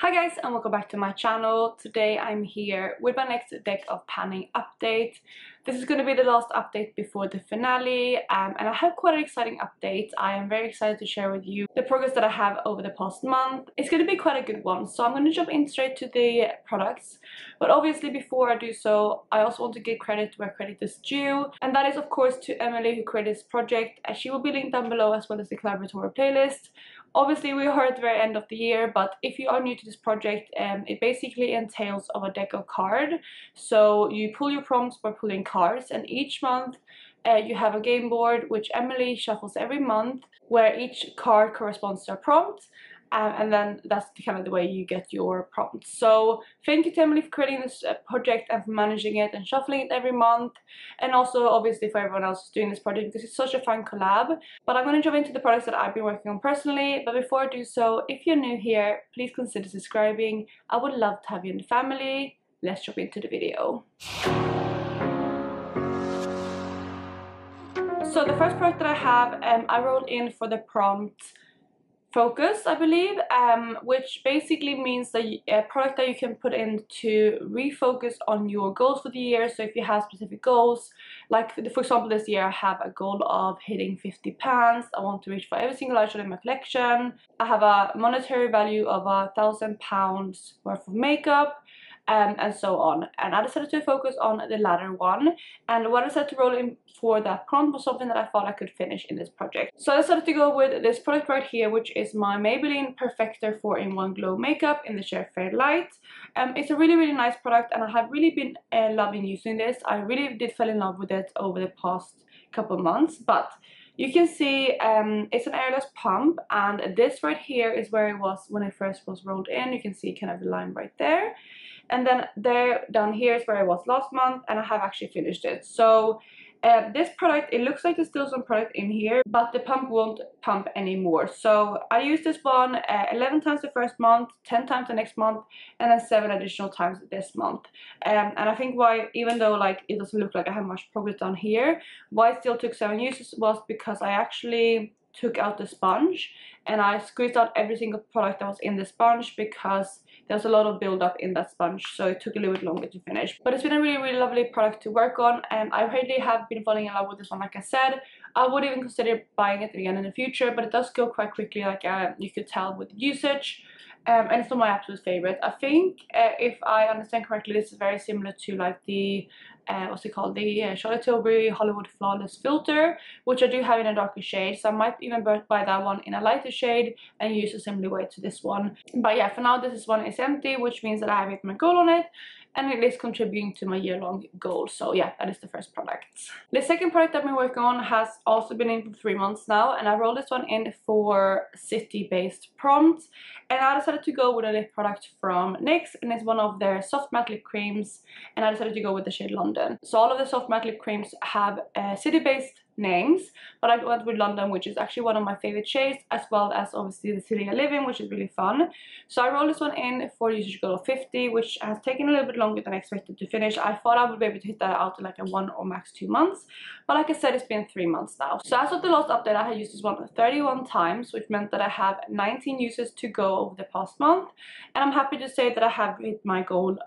Hi guys, and welcome back to my channel. Today I'm here with my next deck of panning update. This is going to be the last update before the finale, and I have quite an exciting update. I am very excited to share with you the progress that I have over the past month. It's going to be quite a good one, so I'm going to jump in straight to the products. But obviously before I do so, I also want to give credit where credit is due, and that is of course to Emily who created this project, and she will be linked down below as well as the collaboratory playlist. Obviously we are at the very end of the year, but if you are new to this project, it basically entails of a deck of cards. So you pull your prompts by pulling cards, and each month you have a game board which Emily shuffles every month, where each card corresponds to a prompt. And then that's kind of the way you get your prompts. So thank you to Emily for creating this project and for managing it and shuffling it every month, and also obviously for everyone else who's doing this project because it's such a fun collab. But I'm going to jump into the products that I've been working on personally. But before I do so, if you're new here, please consider subscribing. I would love to have you in the family. Let's jump into the video. So the first product that I have, I rolled in for the prompt focus, I believe, which basically means that a product that you can put in to refocus on your goals for the year. So if you have specific goals, like for example this year I have a goal of hitting 50 pans. I want to reach for every single item in my collection. I have a monetary value of £1,000 worth of makeup, and so on. And I decided to focus on the latter one, and what I decided to roll in for that prompt was something that I thought I could finish in this project. So I decided to go with this product right here, which is my Maybelline Perfector 4-in-1 Glow Makeup in the shade Fair Light. It's a really nice product, and I have really been loving using this. I really did fall in love with it over the past couple of months, but you can see it's an airless pump, and this right here is where it was when it first was rolled in. You can see kind of the line right there. And then there down here is where I was last month, and I have actually finished it. So this product, it looks like there's still some product in here, but the pump won't pump anymore. So I used this one 11 times the first month, 10 times the next month, and then 7 additional times this month. And I think why, even though like it doesn't look like I have much progress down here, why it still took 7 uses was because I actually took out the sponge and I squeezed out every single product that was in the sponge, because there's a lot of build-up in that sponge, so it took a little bit longer to finish. But it's been a really lovely product to work on, and I really have been falling in love with this one. Like I said, I would even consider buying it again in the future, but it does go quite quickly, like you could tell with usage. And it's not my absolute favorite. I think if I understand correctly, this is very similar to like the what's it called, the Charlotte Tilbury Hollywood Flawless filter, which I do have in a darker shade, so I might even buy that one in a lighter shade and use a similar way to this one. But yeah, for now this one is empty, which means that I have hit my goal on it, and it is contributing to my year-long goal. So yeah, that is the first product. The second product I've been working on has also been in for 3 months now, and I rolled this one in for city-based prompts, and I decided to go with a lip product from NYX, and it's one of their soft matte lip creams, and I decided to go with the shade London. So all of the soft matte lip creams have city-based names, but I went with London, which is actually one of my favorite shades, as well as obviously the city I live in, which is really fun. So I rolled this one in for usage goal of 50, which has taken a little bit longer than I expected to finish. I thought I would be able to hit that out in like a 1 or max 2 months, but like I said, it's been 3 months now. So as of the last update, I had used this one 31 times, which meant that I have 19 uses to go over the past month, and I'm happy to say that I have hit my goal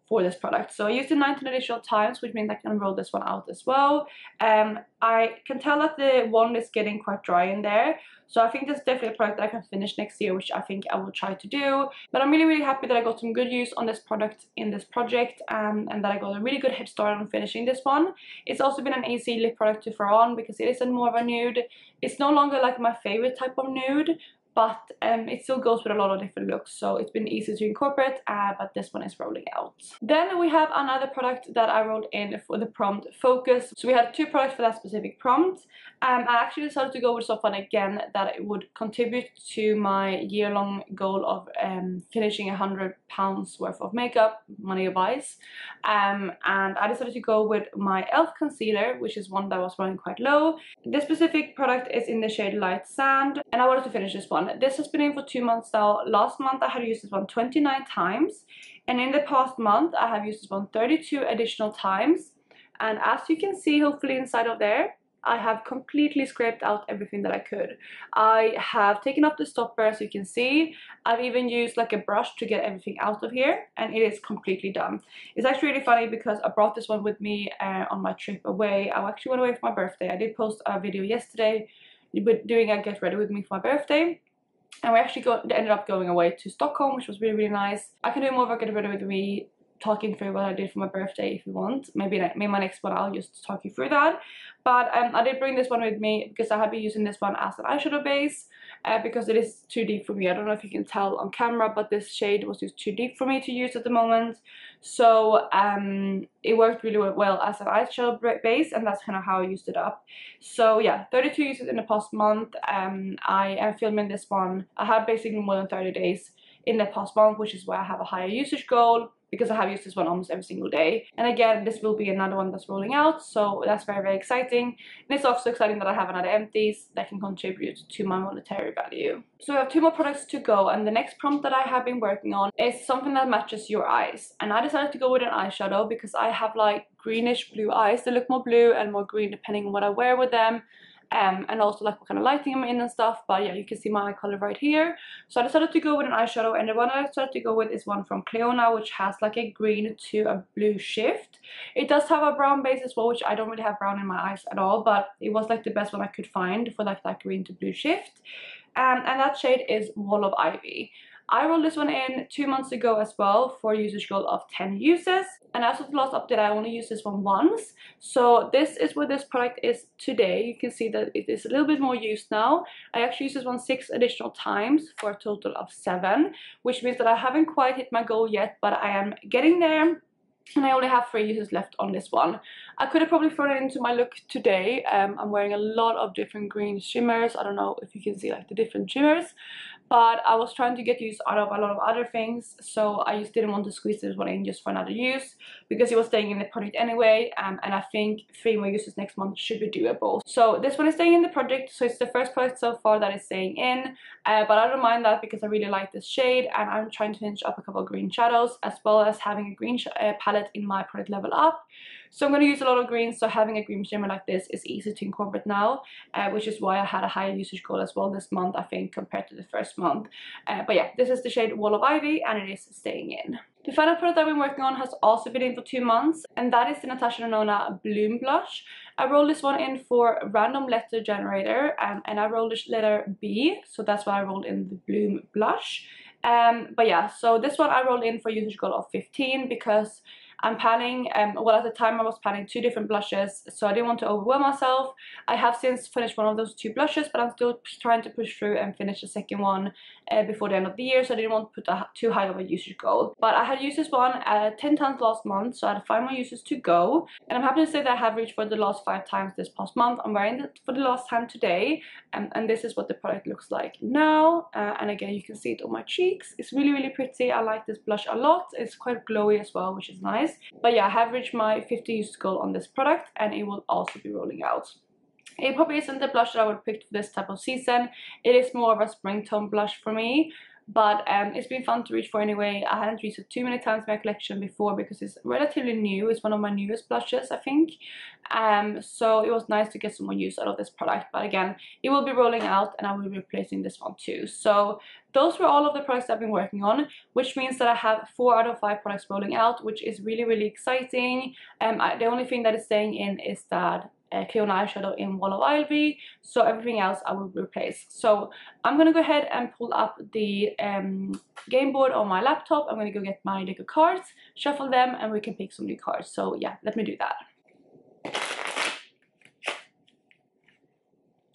for this product. So I used it 19 additional times, which means I can roll this one out as well. I can tell that the wand is getting quite dry in there, so I think this is definitely a product that I can finish next year, which I think I will try to do. But I'm really happy that I got some good use on this product in this project, and that I got a really good head start on finishing this one. It's also been an easy lip product to throw on because it isn't more of a nude. It's no longer like my favorite type of nude, but it still goes with a lot of different looks, so it's been easy to incorporate, but this one is rolling out. Then we have another product that I rolled in for the prompt focus. So we had 2 products for that specific prompt. I actually decided to go with someone again that it would contribute to my year-long goal of finishing £100 worth of makeup, money-wise. And I decided to go with my e.l.f. concealer, which is one that was running quite low. This specific product is in the shade Light Sand, and I wanted to finish this one. This has been in for 2 months now. Last month I had used this one 29 times, and in the past month I have used this one 32 additional times. And as you can see, hopefully inside of there, I have completely scraped out everything that I could. I have taken off the stopper, as you can see. I've even used like a brush to get everything out of here, and it is completely done. It's actually really funny because I brought this one with me on my trip away. I actually went away for my birthday. I did post a video yesterday doing a get ready with me for my birthday. And we actually ended up going away to Stockholm, which was really, really nice. I can do more of a get ready with me, talking through what I did for my birthday if you want. Maybe my next one I'll just talk you through that. But I did bring this one with me because I have been using this one as an eyeshadow base because it is too deep for me. I don't know if you can tell on camera, but this shade was just too deep for me to use at the moment. So it worked really well as an eyeshadow base, and that's kind of how I used it up. So yeah, 32 uses in the past month. I am filming this one. I had basically more than 30 days in the past month, which is why I have a higher usage goal, because I have used this one almost every single day. And again, this will be another one that's rolling out, so that's very, very exciting. And it's also exciting that I have another empties that can contribute to my monetary value. So we have 2 more products to go, and the next prompt that I have been working on is something that matches your eyes. And I decided to go with an eyeshadow because I have like greenish blue eyes. They look more blue and more green depending on what I wear with them. And also like what kind of lighting I'm in and stuff. But yeah, you can see my eye color right here. So I decided to go with an eyeshadow, and the one I decided to go with is one from Cleona, which has like a green to a blue shift. It does have a brown base as well, which I don't really have brown in my eyes at all, but it was like the best one I could find for like that green to blue shift. And that shade is Wall of Ivy. I rolled this one in 2 months ago as well for a usage goal of 10 uses, and as of the last update I only used this one once. So this is what this product is today. You can see that it is a little bit more used now. I actually used this one 6 additional times for a total of 7, which means that I haven't quite hit my goal yet, but I am getting there. And I only have 3 uses left on this one. I could have probably thrown it into my look today. I'm wearing a lot of different green shimmers. I don't know if you can see like the different shimmers, but I was trying to get use out of a lot of other things, so I just didn't want to squeeze this one in just for another use because it was staying in the project anyway, and I think 3 more uses next month should be doable. So this one is staying in the project, so it's the first product so far that is staying in, but I don't mind that because I really like this shade, and I'm trying to finish up a couple of green shadows as well as having a green palette in my product level up. So I'm going to use a lot of greens, so having a green shimmer like this is easy to incorporate now, which is why I had a higher usage goal as well this month, I think, compared to the first month. But yeah, this is the shade Wall of Ivy, and it is staying in. The final product I've been working on has also been in for 2 months, and that is the Natasha Denona Bloom Blush. I rolled this one in for Random Letter Generator, and I rolled the letter B, so that's why I rolled in the Bloom Blush. But yeah, so this one I rolled in for usage goal of 15 because I'm planning, well, at the time I was planning 2 different blushes, so I didn't want to overwhelm myself. I have since finished one of those 2 blushes, but I'm still trying to push through and finish the second one before the end of the year, so I didn't want to put too high of a usage goal. But I had used this one 10 times last month, so I had 5 more uses to go, and I'm happy to say that I have reached for the last 5 times this past month. I'm wearing it for the last time today, and this is what the product looks like now. And again, you can see it on my cheeks. It's really, really pretty. I like this blush a lot. It's quite glowy as well, which is nice. But yeah, I have reached my 50 use goal on this product, and it will also be rolling out. It probably isn't the blush that I would pick for this type of season. It is more of a spring tone blush for me, but it's been fun to reach for anyway. I hadn't used it too many times in my collection before because it's relatively new. It's one of my newest blushes, I think. So it was nice to get some more use out of this product. But again, it will be rolling out, and I will be replacing this one too. So those were all of the products I've been working on, which means that I have 4 out of 5 products rolling out, which is really, really exciting. The only thing that is staying in is that Cleona eyeshadow in Wall of Ivy, so everything else I will replace. So I'm gonna go ahead and pull up the game board on my laptop. I'm gonna go get my deck of cards, shuffle them, and we can pick some new cards. So yeah, let me do that.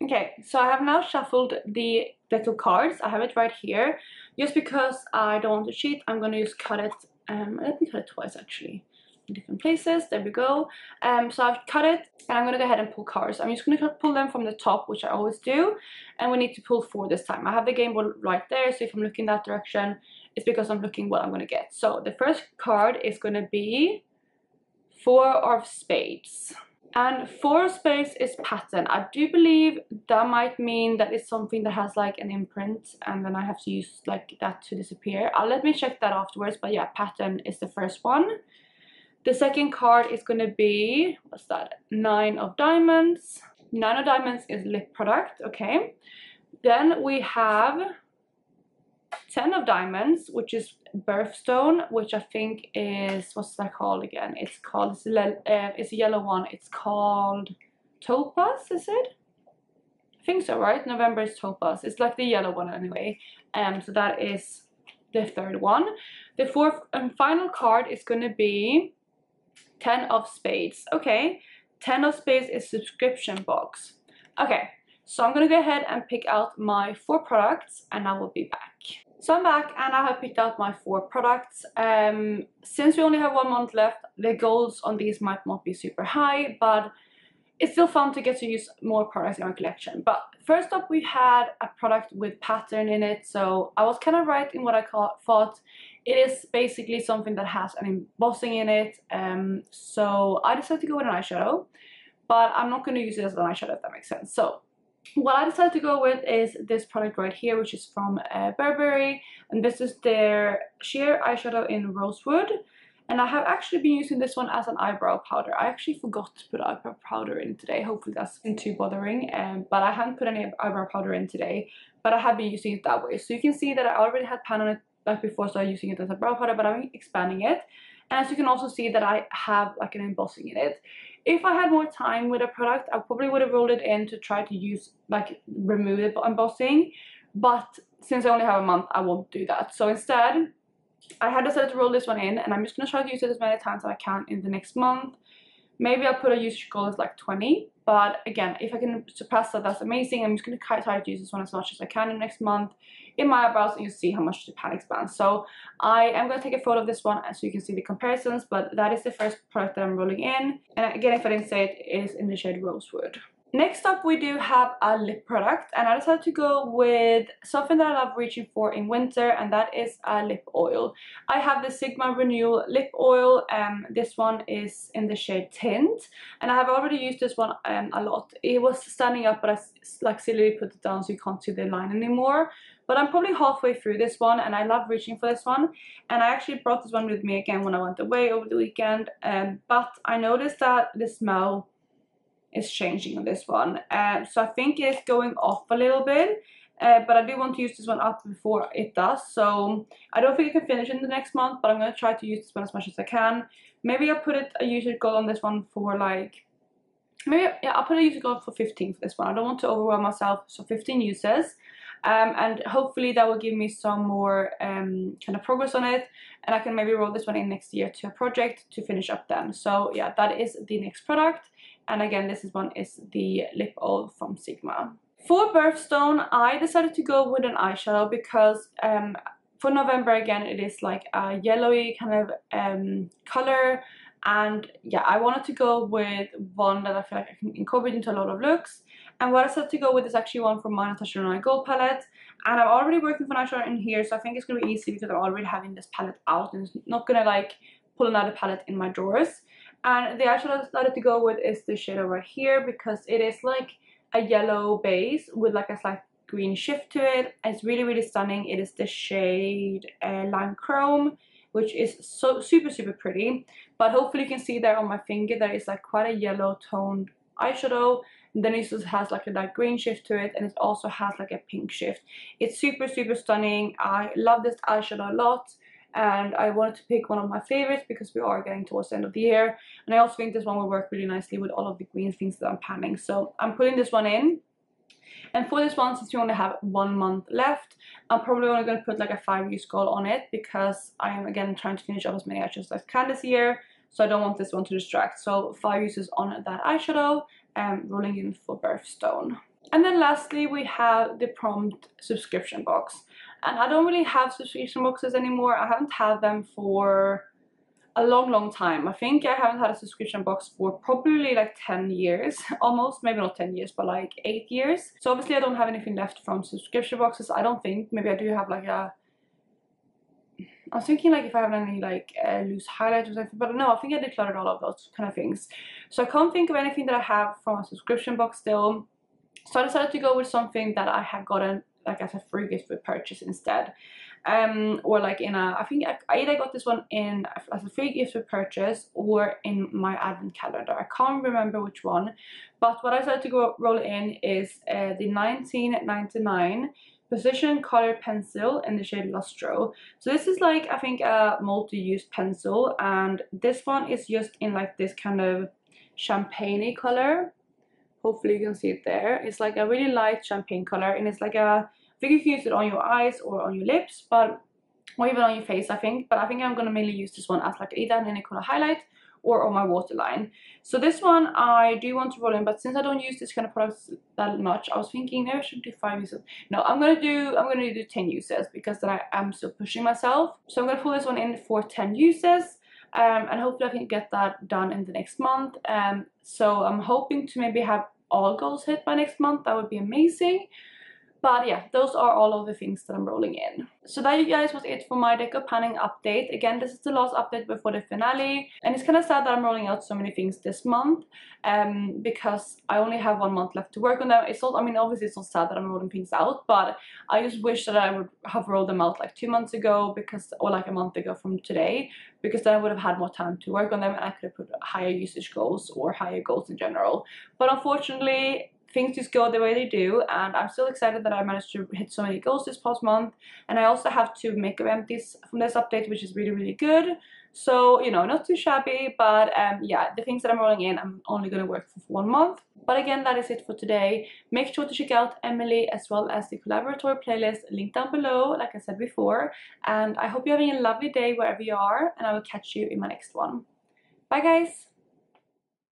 Okay, so I have now shuffled the deck of cards. I have it right here. Just because I don't want to cheat, I'm gonna just cut it. Let me cut it twice actually. Different places. There we go. So I've cut it, and I'm gonna go ahead and pull cards. I'm just gonna pull them from the top, which I always do, and we need to pull 4 this time. I have the game board right there, so if I'm looking that direction, it's because I'm looking what I'm gonna get. So the first card is gonna be 4 of Spades, and 4 of Spades is pattern. I do believe that might mean that it's something that has like an imprint, and then I have to use like that to disappear. Let me check that afterwards, but yeah, pattern is the first one. The second card is going to be, what's that, 9 of Diamonds. 9 of Diamonds is lip product, okay. Then we have 10 of Diamonds, which is Birthstone, which I think is, what's that called again? It's called, it's a yellow one. It's called Topaz, is it? I think so, right? November is Topaz. It's like the yellow one anyway. So that is the third one. The fourth and final card is going to be 10 of Spades. Okay, 10 of Spades is subscription box. Okay, so I'm going to go ahead and pick out my 4 products and I will be back. So I'm back and I have picked out my 4 products. Since we only have 1 month left, the goals on these might not be super high, but it's still fun to get to use more products in my collection. But first up, we had a product with pattern in it, so I was kind of right in what I thought. It is basically something that has an embossing in it, so I decided to go with an eyeshadow, but I'm not going to use it as an eyeshadow, if that makes sense. So what I decided to go with is this product right here, which is from Burberry, and this is their sheer eyeshadow in Rosewood. And I have actually been using this one as an eyebrow powder. I actually forgot to put eyebrow powder in today. Hopefully that's not too bothering. But I haven't put any eyebrow powder in today. But I have been using it that way. So you can see that I already had pan on it like before, so I'm using it as a brow powder, but I'm expanding it. And as you can also see that I have like an embossing in it. If I had more time with a product, I probably would have rolled it in to try to use, like, remove the embossing. But since I only have a month, I won't do that. So instead, I had decided to roll this one in, and I'm just going to try to use it as many times as I can in the next month. Maybe I'll put a usage goal as like 20, but again, if I can surpass that, that's amazing. I'm just going to try to use this one as much as I can in the next month in my eyebrows, and you see how much the pan expands. So I am going to take a photo of this one so you can see the comparisons, but that is the first product that I'm rolling in. And again, if I didn't say it, it is in the shade Rosewood. Next up, we do have a lip product, and I decided to go with something that I love reaching for in winter, and that is a lip oil. I have the Sigma Renewal lip oil. This one is in the shade Tint, and I have already used this one a lot. It was standing up, but I like silly put it down so you can't see the line anymore. But I'm probably halfway through this one, and I love reaching for this one. And I actually brought this one with me again when I went away over the weekend. But I noticed that the smell is changing on this one, so I think it's going off a little bit, but I do want to use this one up before it does. So I don't think I can finish in the next month, but I'm going to try to use this one as much as I can. Maybe I'll put a usage goal on this one for like, maybe, yeah, I'll put a usage goal for 15 for this one. I don't want to overwhelm myself, so 15 uses. And hopefully that will give me some more kind of progress on it, and I can maybe roll this one in next year to a project to finish up then. So yeah, that is the next product. And again, this one is the lip oil from Sigma. For Birthstone, I decided to go with an eyeshadow because for November, again, it is like a yellowy kind of color. And yeah, I wanted to go with one that I feel like I can incorporate into a lot of looks. And what I decided to go with is actually one from my Natasha Denona Gold palette. And I'm already working for eyeshadow in here, so I think it's going to be easy because I'm already having this palette out and it's not going to like pull another palette in my drawers. And the eyeshadow I decided to go with is the shade over here because it is like a yellow base with like a slight green shift to it. It's really, really stunning. It is the shade Lime Chrome, which is so super pretty. But hopefully you can see there on my finger that it's like quite a yellow toned eyeshadow. And then it just has like a dark green shift to it, and it also has like a pink shift. It's super stunning. I love this eyeshadow a lot, and I wanted to pick one of my favorites because we are getting towards the end of the year, and I also think this one will work really nicely with all of the green things that I'm panning. So I'm putting this one in. And for this one, since we only have 1 month left, I'm probably only going to put like a 5-use goal on it because I am again trying to finish up as many eyeshadows as I can this year, so I don't want this one to distract. So 5 uses on that eyeshadow, rolling in for Birthstone. And then lastly, we have the Prompt subscription box. And I don't really have subscription boxes anymore. I haven't had them for a long time. I think I haven't had a subscription box for probably like 10 years almost. Maybe not 10 years, but like 8 years. So obviously I don't have anything left from subscription boxes, I don't think. Maybe I do have like a, I was thinking like if I have any like loose highlights or something, but no, I think I decluttered all of those kind of things. So I can't think of anything that I have from a subscription box still. So I decided to go with something that I have gotten like as a free gift with purchase instead. or like in a, I think I either got this one in as a free gift for purchase or in my advent calendar. I can't remember which one, but what I decided to go roll it in is the 1999 Precision Color Pencil in the shade Lustro. So this is like, I think, a multi-use pencil, and this one is just in like this kind of champagne color. Hopefully you can see it there. It's like a really light champagne color, and it's like a, I think you can use it on your eyes or on your lips, but or even on your face, I think. But I think I'm gonna mainly use this one as like either an inner corner highlight or on my waterline. So this one I do want to roll in, but since I don't use this kind of products that much, I was thinking maybe I should do 5 uses. No, I'm gonna do 10 uses, because then I am still pushing myself. So I'm gonna pull this one in for 10 uses. And hopefully I can get that done in the next month. So I'm hoping to maybe have all goals hit by next month. That would be amazing. But yeah, those are all of the things that I'm rolling in. So that, you guys, was it for my deco panning update. Again, this is the last update before the finale, and it's kind of sad that I'm rolling out so many things this month, because I only have 1 month left to work on them. It's not, I mean, obviously it's not sad that I'm rolling things out, but I just wish that I would have rolled them out like 2 months ago, because, or like a month ago from today, because then I would have had more time to work on them, and I could have put higher usage goals or higher goals in general. But unfortunately, things just go the way they do, and I'm still excited that I managed to hit so many goals this past month. And I also have 2 makeup empties from this update, which is really, really good. So, you know, not too shabby, but yeah, the things that I'm rolling in, I'm only going to work for 1 month. But again, that is it for today. Make sure to check out Emily as well as the collaboratory playlist linked down below, like I said before. And I hope you're having a lovely day wherever you are, and I will catch you in my next one. Bye, guys!